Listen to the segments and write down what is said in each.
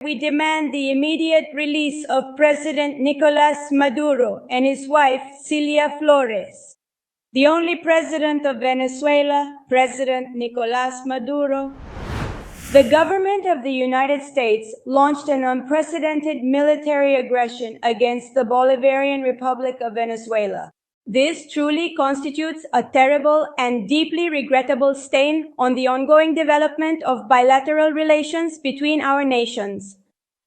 We demand the immediate release of President Nicolas Maduro and his wife, Cilia Flores. The only president of Venezuela, President Nicolas Maduro. The government of the United States launched an unprecedented military aggression against the Bolivarian Republic of Venezuela. This truly constitutes a terrible and deeply regrettable stain on the ongoing development of bilateral relations between our nations.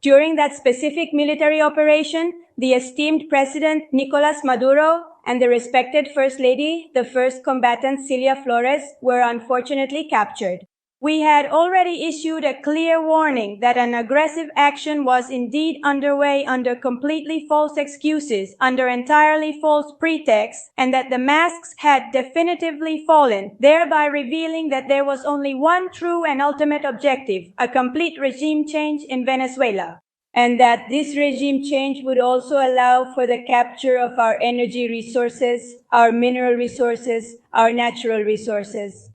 During that specific military operation, the esteemed President Nicolas Maduro and the respected First Lady, the first combatant Cilia Flores, were unfortunately captured. We had already issued a clear warning that an aggressive action was indeed underway under completely false excuses, under entirely false pretexts, and that the masks had definitively fallen, thereby revealing that there was only one true and ultimate objective, a complete regime change in Venezuela. And that this regime change would also allow for the capture of our energy resources, our mineral resources, our natural resources.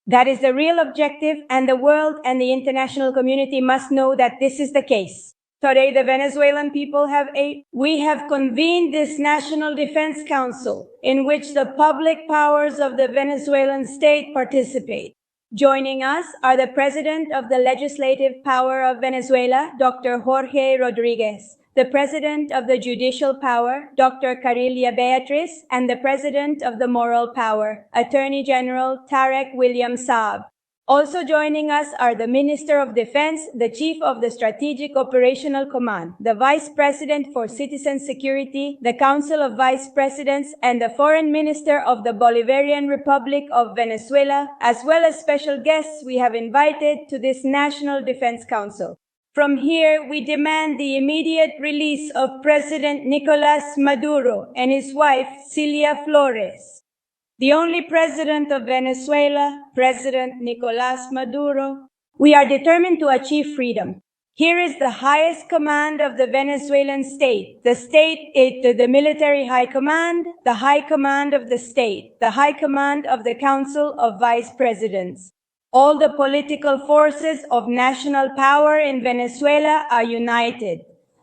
That is the real objective, and the world and the international community must know that this is the case. Today, the Venezuelan people we have convened this National Defense Council, in which the public powers of the Venezuelan state participate. Joining us are the President of the Legislative Power of Venezuela, Dr. Jorge Rodriguez, the President of the Judicial Power, Dr. Carilia Beatriz, and the President of the Moral Power, Attorney General Tarek William Saab. Also joining us are the Minister of Defense, the Chief of the Strategic Operational Command, the Vice President for Citizen Security, the Council of Vice Presidents, and the Foreign Minister of the Bolivarian Republic of Venezuela, as well as special guests we have invited to this National Defense Council. From here, we demand the immediate release of President Nicolas Maduro and his wife, Cilia Flores. The only president of Venezuela, President Nicolas Maduro. We are determined to achieve freedom. Here is the highest command of the Venezuelan state. The state is the military high command, the high command of the state, the high command of the Council of Vice Presidents. All the political forces of national power in Venezuela are united.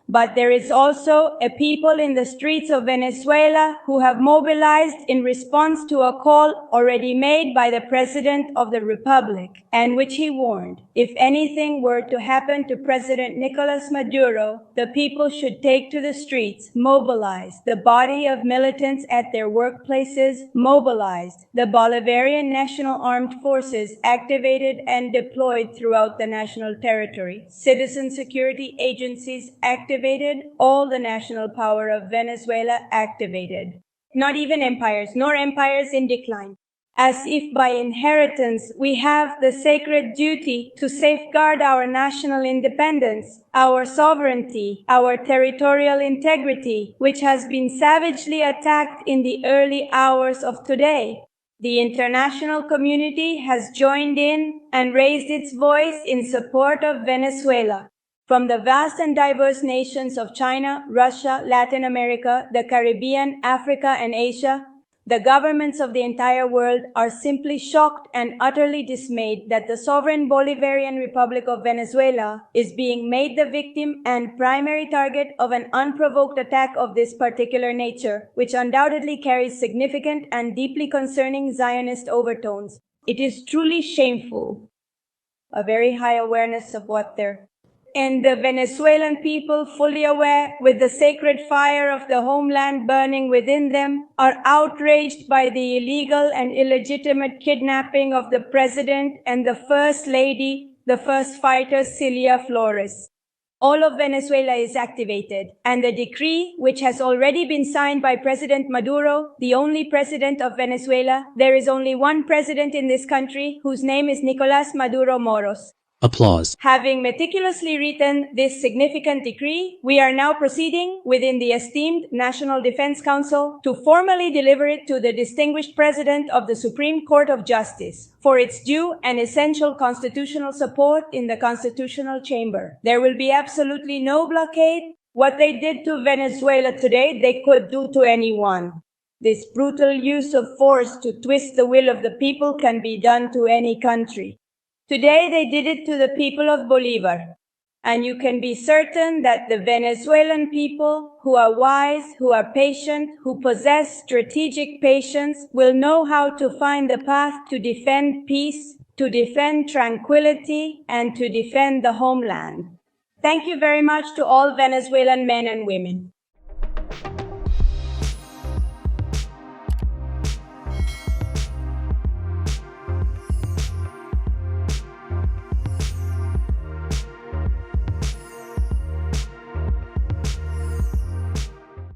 But there is also a people in the streets of Venezuela who have mobilized in response to a call already made by the President of the Republic, and which he warned. If anything were to happen to President Nicolas Maduro, the people should take to the streets, mobilized, the body of militants at their workplaces, mobilized, the Bolivarian National Armed Forces activated and deployed throughout the national territory, citizen security agencies activated, all the national power of Venezuela activated. Not even empires, nor empires in decline. As if by inheritance we have the sacred duty to safeguard our national independence, our sovereignty, our territorial integrity, which has been savagely attacked in the early hours of today. The international community has joined in and raised its voice in support of Venezuela. From the vast and diverse nations of China, Russia, Latin America, the Caribbean, Africa, and Asia, the governments of the entire world are simply shocked and utterly dismayed that the sovereign Bolivarian Republic of Venezuela is being made the victim and primary target of an unprovoked attack of this particular nature, which undoubtedly carries significant and deeply concerning Zionist overtones. It is truly shameful. A very high awareness of what they're and the Venezuelan people, fully aware, with the sacred fire of the homeland burning within them, are outraged by the illegal and illegitimate kidnapping of the President and the First Lady, the first fighter, Cilia Flores. All of Venezuela is activated, and the decree, which has already been signed by President Maduro, the only president of Venezuela, there is only one president in this country, whose name is Nicolas Maduro Moros. Applause. Having meticulously written this significant decree, we are now proceeding within the esteemed National Defense Council to formally deliver it to the distinguished President of the Supreme Court of Justice for its due and essential constitutional support in the Constitutional Chamber. There will be absolutely no blockade. What they did to Venezuela today, they could do to anyone. This brutal use of force to twist the will of the people can be done to any country. Today they did it to the people of Bolivar. And you can be certain that the Venezuelan people, who are wise, who are patient, who possess strategic patience, will know how to find the path to defend peace, to defend tranquility, and to defend the homeland. Thank you very much to all Venezuelan men and women.